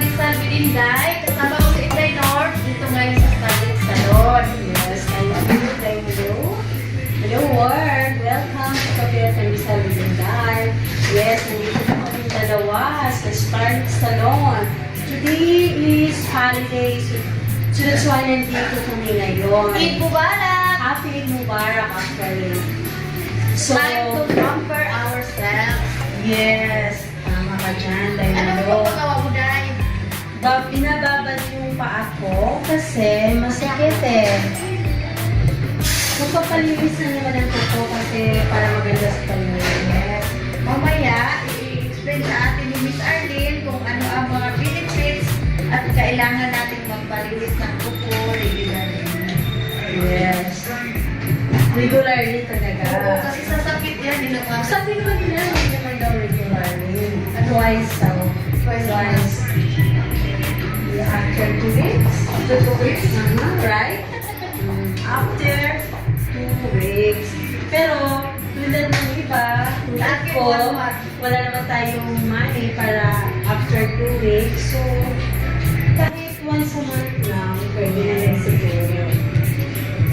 Rizal Bilinday. Kasama ko si Inday North dito ngayon sa Starlit Salon. Yes, hello. Hello world. Welcome sa Kapirat ng Rizal Bilinday. Yes, nandito na kami dalawa sa Starlit Salon. Today is holiday, so that's why nandito kami ngayon. Eid Mubarak! Happy Eid Mubarak actually. So, Time to pamper ourselves. yes, tama ka dyan. Dahil Ano mo pang pagawa mo, Day? Binababad yung paa ko kasi masakit eh. Magpapalinis na naman ang kuko kasi para maganda sa palinis. Mamaya, i-explain sa atin ni Miss Arlene kung ano ang mga benefits at kailangan natin magpalinis ng kuko regularly. Yes. Regularly talaga. Oo, kasi sasakit yan. Nilakas. Sabi naman nila, hindi naman daw regularly. Twice daw. Twice. Yeah, after 2 weeks. After 2 weeks? Right? After 2 weeks. Pero, tulad ng iba, tulad ko, wala naman tayong money para after 2 weeks. So, kahit once a month lang, pwede na rin siguro.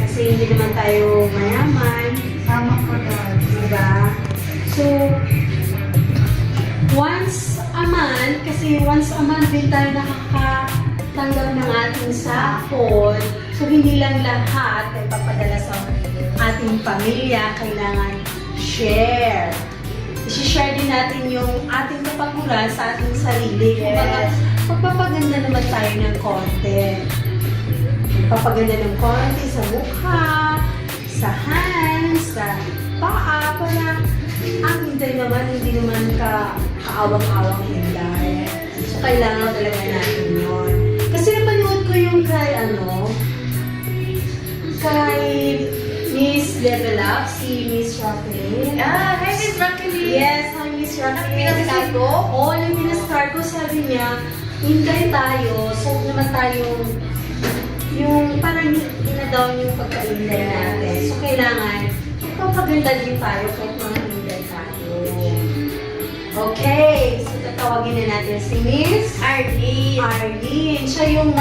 Kasi hindi naman tayo mayaman. Tama ko doon. Diba? So, once a month, kasi once a month din tayo nakakatanggap ng ating sahod. So, hindi lang lahat ay papadala sa ating pamilya, kailangan share. I-share din natin yung ating kapaguran sa ating sarili. Kumbaga, magpapaganda naman tayo ng konti. Magpapaganda ng konti sa mukha, sa hands, sa paa, para ang hinday naman, hindi naman kaawang-awang hinday. So, kailangan talaga natin yun. Kasi napanood ko yung kay Miss Level Up, si Miss Raquel. Ah, hi Miss Rocky. Yes, hi Miss Raquel. Pinag-start ko? Oo, yung pinag-start ko, sabi niya, hintay tayo, so naman tayong yung parang ina-down yung pagkainday natin. So, kailangan magpapaganda din tayo kahit mga hinday tayo. Okay, so tatawagin na natin si Miss Arlene. Arlene. Siya yung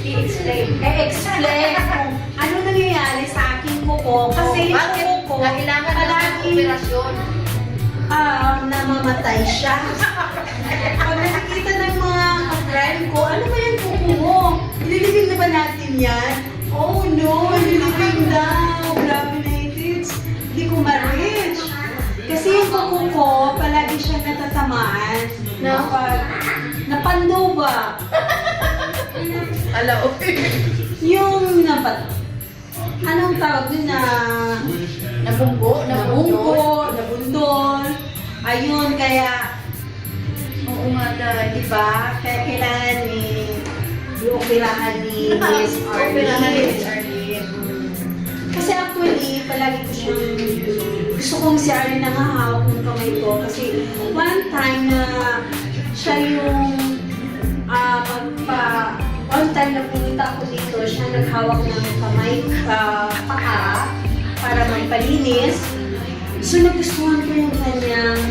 I-explain. explain kung ano nangyayari sa aking kuko. Kasi yung Bakit kuko, kailangan ng palaging operasyon? namamatay siya. Pag nakikita ng mga friend ko, ano ba yung kuko mo? Ililibing na ba natin yan? Oh no, ililibing daw. Grabe na kids. Hindi ko ma-reach. Kasi yung kuko ko, palagi siyang natatamaan. Napandoba. Ala, Yung anong tawag dun na Nabunggo? nabunggo, nabundol. Ayun, kaya Oo nga, Day. diba? Kaya kailangan i-operahan ni Miss Operahan ni Miss Arlene. Kasi actually, palagi ko siyang gusto kong si Arlene nangahawak ng kamay ko. Kasi one time na siya yung one time na pumunta ako dito, siya naghawak ng kamay, paa, para magpalinis. So, nagustuhan ko yung kanyang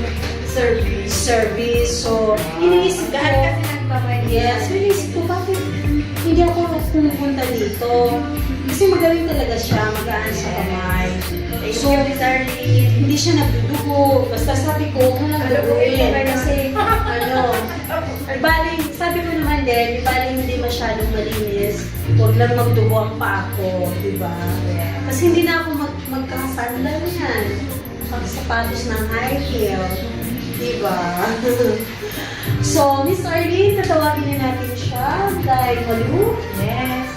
service. So, iniisip ko, Dahil kasi nagkamay. yes, iniisip ko, bakit hindi ako pumunta dito? Kasi magaling talaga siya, magaan sa kamay. So, Miss Arlene. hindi siya nagdudugo. Basta sabi ko, huwag lang duguin. Kasi, baling, sabi ko naman din, baling hindi masyadong malinis. Huwag lang magdugo ang paa ko, di ba? Kasi hindi na ako magkakasandal yan. Pagsapatos ng high heel. Di ba? So, Miss Arlene, tatawagin na natin siya dahil malu. Yes.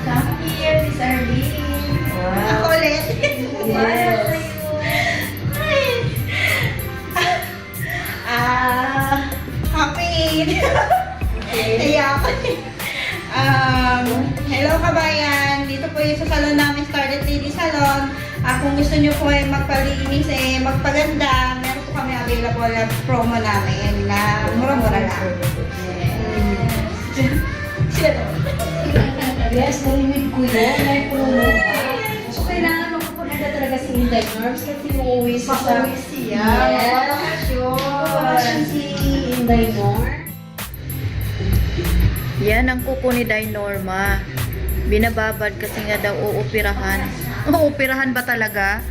Come here, Miss Arlene. Wow. ulit. Yes. Happy! Okay. Iyak. Hello kabayan! Dito po yung sa salon namin, Scarlett Lady Salon. Kung gusto nyo po ay magpalinis, magpaganda, meron po kami available na promo namin na mura-mura lang. Sila to. Yes, narinig ko yun. May puno. So, kailangan magpapunta talaga si Inday Norms kasi uuwi siya sa... Pauwi siya. Yes. Bakasyon. Bakasyon si Inday Norms. Ayan ang kuko ni Day Norma. Binababad kasi nga daw uupirahan. Uupirahan ba talaga?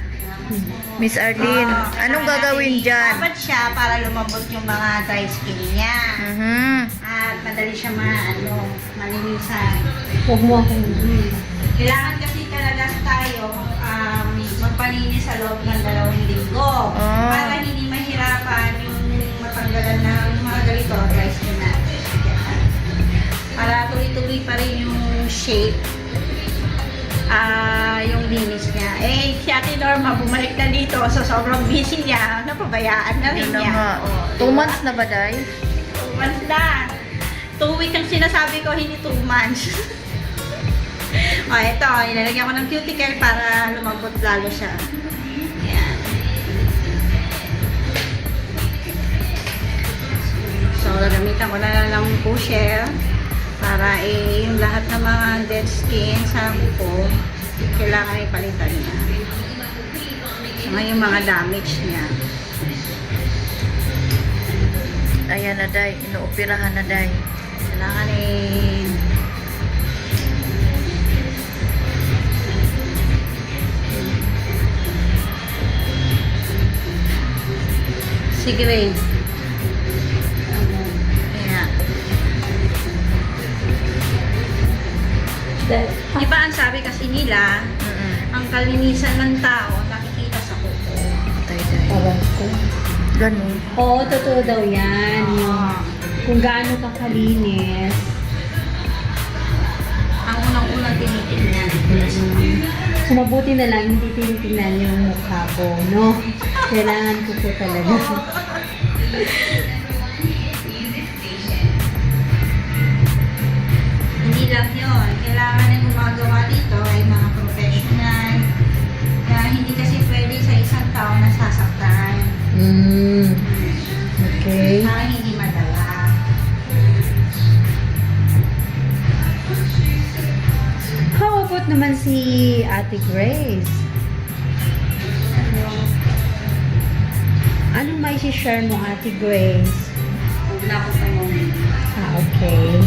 Miss Arlene, anong gagawin dyan? Dapat siya para lumabot yung mga dry skin niya. At madali siya malinisan. Huwag mo akong... Kailangan kasi talaga tayo magpalinis sa loob ng 2 linggo. Para hindi mahirapan yung matanggalan ng mga ganito, dry skin natin. Para tuloy-tuloy pa rin yung shape. Yung linis niya. Si Ate Norma bumalik na dito so sobrang busy niya. Napabayaan na rin Yun na niya. nga. 2 months na ba, Day? 2 months na. 2 weeks ang sinasabi ko, hindi 2 months. Ito. Ilalagyan ko ng cuticle para lumambot lalo siya. Ayan. So, gagamitan ko na lang ng pusher para yung lahat ng mga dead skin sa buko kailangan ipalitan niya. So, yung mga damage niya. Ayan na, Day. Inuupirahan na, Day. Kailangan sige rin. Ayan. Di ba ang sabi kasi nila, ang kalinisan ng tao nakikita sa kuko. Tay, Day. Alam ko. Ganun. Oo, totoo daw yan. Yung kung gaano ka kalinis. Ang unang-unang tinitingnan. So, mabuti na lang, hindi tinitingnan yung mukha ko, no? Kailangan ko po talaga. Hindi lang yun. Kailangan na gumagawa dito ay mga professional. Kaya hindi kasi pwede sa isang tao nasasaktan. Okay. Para hindi madala. How about naman si Ate Grace? Anong may share mo, Ate Grace? Huwag na ako tanongin. Okay.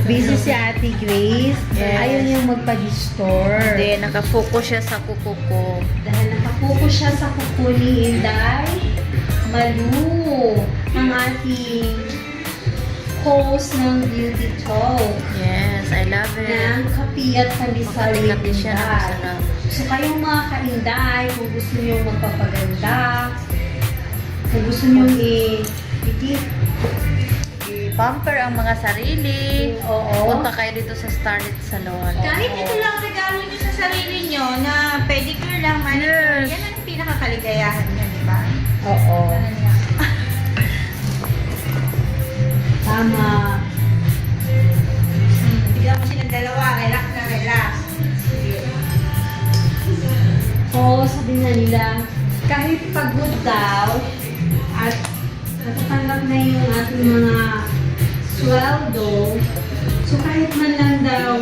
Busy si Ate Grace. Yes. Ayaw niyang magpa-restore. Hindi, nakafocus siya sa kuko ko. Dahil nakapokus siya sa kuko ni Inday Malu, ang ating host ng Beauty Talk. Yes, I love it. Ng kapi at kalisal ni Makati siya na Inday. masarap. So kayong mga ka-Inday, kung gusto niyo magpapaganda, kung gusto niyo I-pamper ang mga sarili. Oo. Punta kayo dito sa Starlit Salon. Kahit ito lang regalo nyo sa sarili nyo na pedicure lang, manicure, Yes. yan ang pinakakaligayahan nyo, di ba? Oo. Ganun lang. Tama. Bigyan mo silang dalawa, relax na relax. Oo, sabi nga nila, kahit pagod daw, at natatanggap na yung ating mga sweldo, so kahit man lang daw,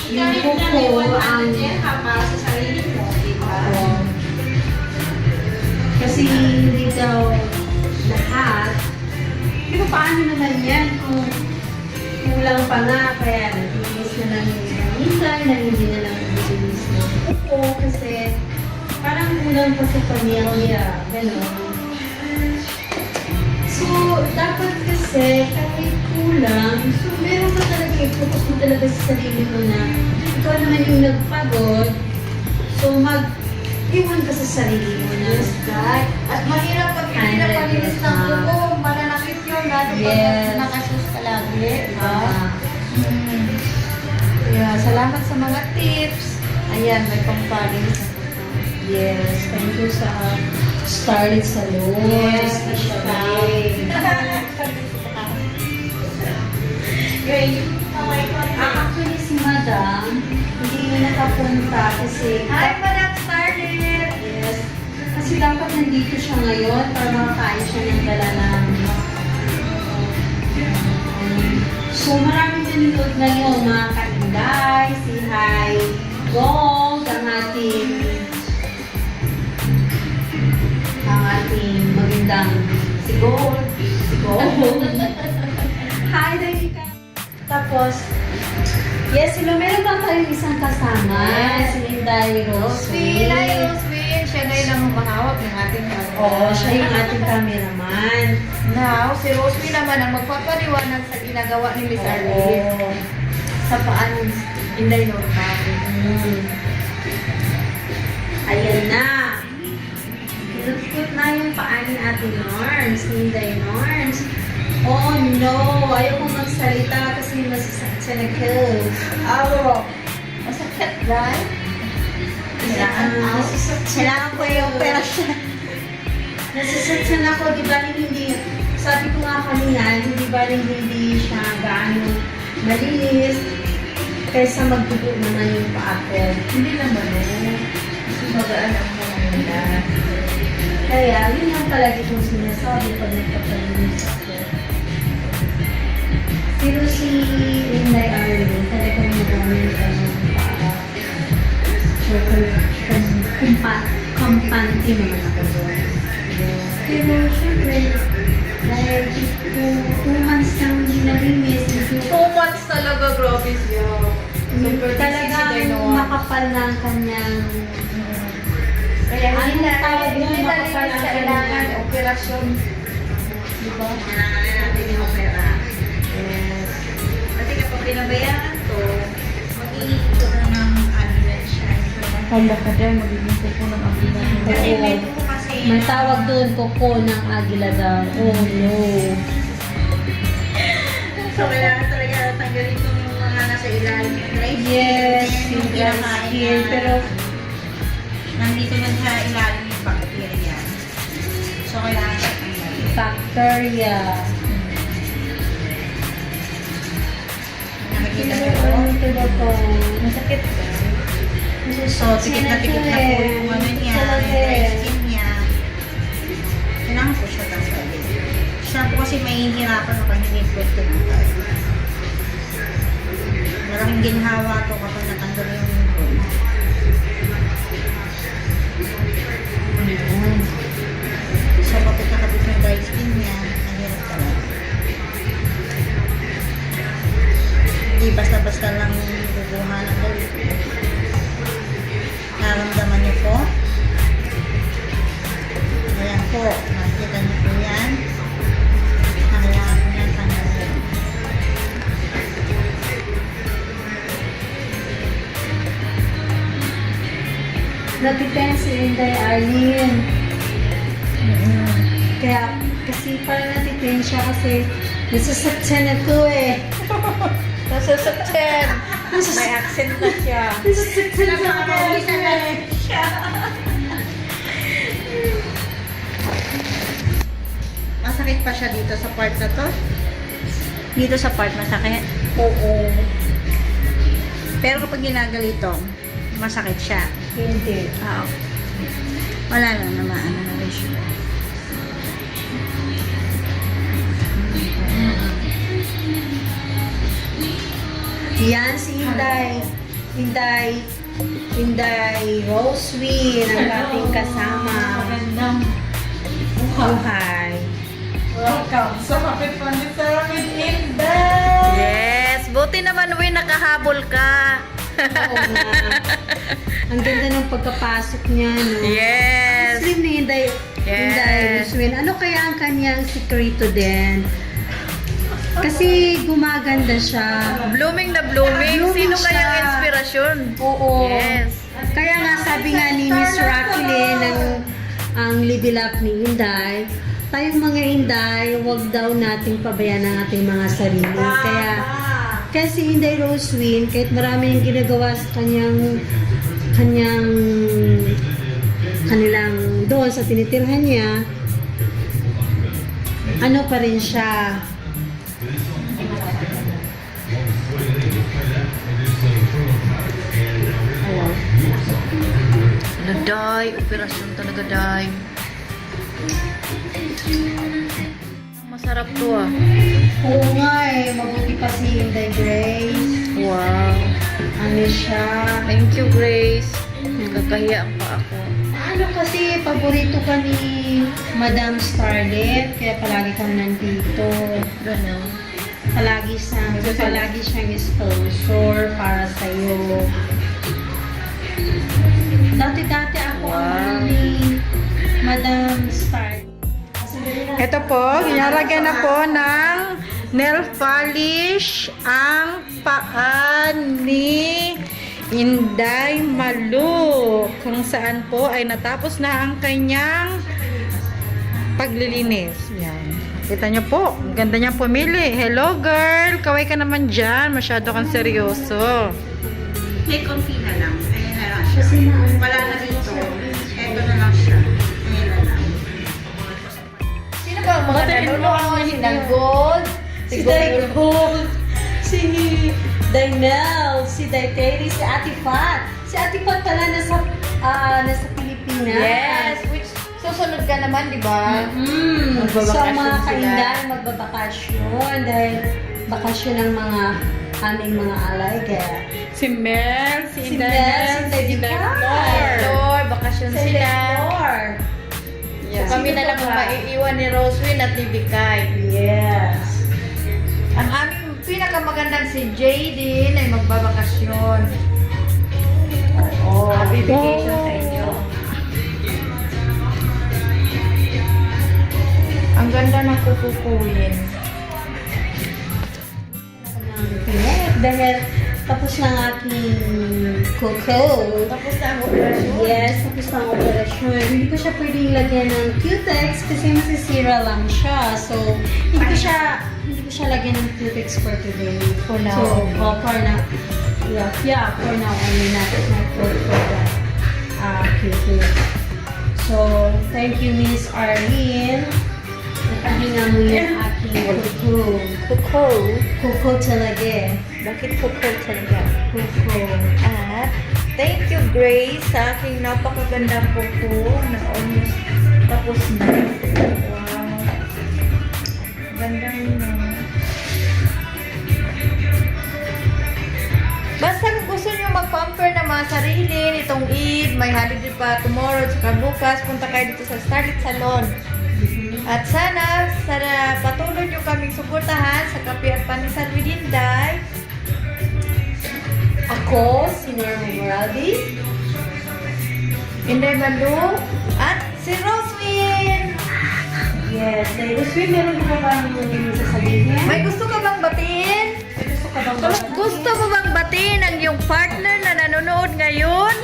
yung Kahit na kuko may ang... 100 ka para sa sarili mo, di ba? Oo. Kasi hindi daw lahat. Pero paano naman yan kung kulang pa nga, kaya nag-inis na lang yung minsan, na hindi na lang nag-inis ng kuko, kasi parang kulang pa sa pamilya, gano'n. So, dapat kasi, kahit kulang, so meron ka talaga, i-focus mo talaga sa sarili mo na ikaw naman yung nagpagod, so iwan ka sa sarili mo na. At mahirap pag hindi na palinis ng kuko. Mananakit yun. Lalo Yes. pag nakasus ka lagi. Ah. Yeah, salamat sa mga tips. Ayan, may pampalinis. Yes, thank you sa Starlit Salon. Yes, Specially. Great. Actually, si Madam, hindi na nakapunta kasi... Hi, Madam Starlit! Yes. Kasi dapat nandito siya ngayon para makakain siya ng dala ng... So, maraming nanonood ngayon, mga ka-Inday, si Hi Gold, ang ating magandang si Gold. Hi, Danica. Tapos, yes, sila, meron ba tayong isang kasama? Yes. Si Inday Roswin, hi Roswin. Roswin. Siya ngayon ang humahawak ng ating camera. Oo, siya yung ating cameraman. Now, si Roswin naman ang magpapaliwanag sa ginagawa ni Miss Arlene. Oo. Sa paan ni Inday Norma. Ayan na. Pinuput na yung paa ni Ate Norms, ni Inday Norms. Oh no, ayaw kong magsalita kasi masasakit siya na kills. Aro. Masakit, right? Kailangan ko yung operasyon. Nasasaktan ako, di ba hindi, sabi ko nga kanina, hindi ba hindi siya gaano malinis kaysa magdugo naman yung paa ko. Hindi naman eh. Kasi magaan ang mga nila. Kaya, yun ang palagi kong sinasabi pag nagpapalinis ako. Pero si Inday Arlene, talagang magamit ang paa. So, kumpante naman ako doon. Pero, syempre, dahil 2 months nang hindi nalinis, 2 months talaga, grabe siya. Super busy si talagang Dinoa. makapal na ang kanyang Kaya hindi Anong na, tawag hindi yung na makapal rin ang kailangan kanya? operasyon. Diba? Kailangan natin yung opera. Yes. Kasi kapag pinabayaan to, mag-iikot na ng ambulance siya. Kala ka dahil magiging kuko ng ambulan. Kasi Oo. may po kasi may tawag doon koko ng agila daw. Oh no. So, kailangan talaga tanggalin ko yung mga nasa ilalim yung dry skin. Yes, Then, yung dry kinakain skin. na- Pero nandito man sa ilalim yung bacteria. So, kailangan siya tanggalin. bacteria. Nakikita Pero niyo po? ano ito ba po? Masakit ba? So, tikit na po yung ano niya, yung dry skin niya. Kailangan po siya tanggalin. Siya po kasi may hihirapan kapag hindi po ito tanggal. Malaking ginhawa to kapag natanggal yung wound. So, kapag nakabit yung dry skin niya, ang hirap talaga. Hindi basta-basta lang bubuha ng galit. Naramdaman niyo po? Ayan po, nakikita niyo po yan. Kailangan po yan tanggalin. Napipen si Inday Arlene. Kaya, kasi parang natipen siya kasi nasasaktan na to eh. Nasasaktan. May accent na siya. Nasasaktan sa Nakakauwisan na eh. siya. Masakit pa siya dito sa part na to? Dito sa part masakit? Oo. Pero kapag ginagalito, masakit siya. Hindi. Oo. Wala lang naman, ano na rin siya. Yan si Inday. Inday Roswin, ang ating kasama. Magandang Buhay. welcome sa Kapit Pandit Sarah with Inday! Yes! Buti naman, Win, nakahabol ka. Oo nga. Ang ganda ng pagkapasok niya, no? Yes! Slim ni Inday. Yes. Inday Roswin. Ano kaya ang kanyang sikreto din? Kasi gumaganda siya. Blooming na blooming. Blooming Sino kayang siya. inspirasyon? Oo. Yes. Kaya nga sabi nga ni Miss Raquel ng ang Libil Up ni Inday, tayong mga Inday, huwag daw nating pabayaan ang ating mga sarili. Kaya si Inday Roswin, kahit marami yung ginagawa sa kanilang doon sa tinitirhan niya, ano pa rin siya, Day, operasyon talaga, Day. Masarap to ah. oo nga eh, mabuti pa si Inday Grace. Wow. Ano siya? Thank you, Grace. Kakahiya pa ako. Ano kasi, paborito ka ni Madam Scarlett, kaya palagi kang nandito. Ganun. palagi siyang sponsor para sa iyo. Dati ako ang ni Madam Star. Ito po, ginalagyan na po ng nail polish ang paan ni Inday Malu, kung saan po ay natapos na ang kanyang paglilinis. Yan. Kita niyo po, ang ganda niyang pumili. Hello girl, kaway ka naman dyan. Masyado kang seryoso. May konti na lang. Ayan na lang siya. Wala na dito. Eto na lang siya. Ayan na lang. Sino ba ang mga nanonood? Si Gold? Si Gold, si Dainel, si Daiteri, si Ate Pat. Si Ate Pat pala nasa Pilipinas. Yes, which susunod ka naman, di ba? So, Magbabakasyon mga sila. kainday, magbabakasyon dahil bakasyon ng mga aming mga alay. Kaya, Si Mel, si Mel, si Daiteri, Lord, bakasyon si sila. Daiteri. So, kami na lang ang maiiwan ni Roswin at ni Bikay. Yes. Ang aming pinakamagandang si Jaden ay magbabakasyon. Oh, Happy vacation sa inyo. Ang ganda ng kukukuyin. Dahil tapos na ang aking coco. Tapos na ang operasyon. Yes, tapos na ang operasyon. Hindi ko siya pwedeng lagyan ng Q-Tex kasi masisira lang siya. So, hindi ko siya lagyan ng Q-Tex for today. For now. So, for now. Yeah, for now only not for that Q-Tex. So, thank you Miss Arlene. Nakahinga mo yung aking Kuko. Coco talaga. Bakit kuko talaga? Coco. At thank you Grace sa aking napakagandang kuko na almost tapos na. Wow. Ganda na. Basta kung gusto nyo mag-pamper ng mga sarili nitong Eid, may holiday pa tomorrow, saka bukas, punta kayo dito sa Starlit Salon. At sana patuloy nyo kaming suportahan sa Kape at Pandesal with Inday. Ako, si Norma Moraldi. Inday Malu at si Roswin. Yes, Roswin, meron ka ba bang sasabihin? May gusto ka bang batiin? Gusto ka bang Gusto mo bang batiin ang iyong partner na nanonood ngayon?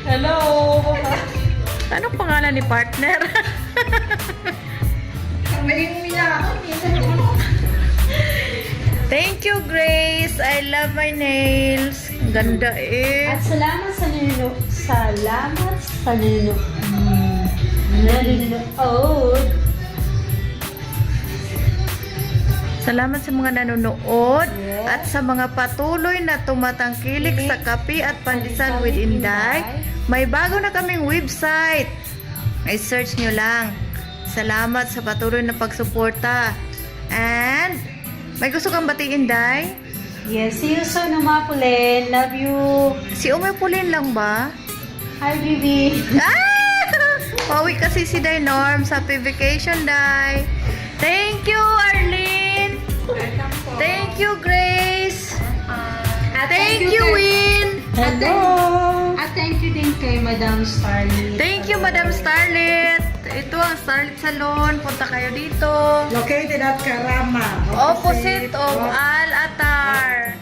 Hello! Anong pangalan ni partner? Thank you, Grace. I love my nails. Ganda eh. At salamat sa nanonood. Nanonood. Salamat sa mga nanonood Yes. at sa mga patuloy na tumatangkilik sa Kape at Pandesal with Inday. May bago na kaming website. I-search nyo lang. Salamat sa patuloy na pagsuporta. And may gusto kang batiin, Day? Yes, see you soon, Umapulin. Love you. Si Umapulin lang ba? Hi, baby. Ah! Pauwi kasi si Day Norm sa vacation, Day. Thank you, Arlene. Thank you, Grace. Thank you, Win. Hello. At thank you din kay Madam Starlit. Thank you, Madam Starlet. Ito ang Starlet Salon. Punta kayo dito. Located at Karama. Opposite of Al Atar.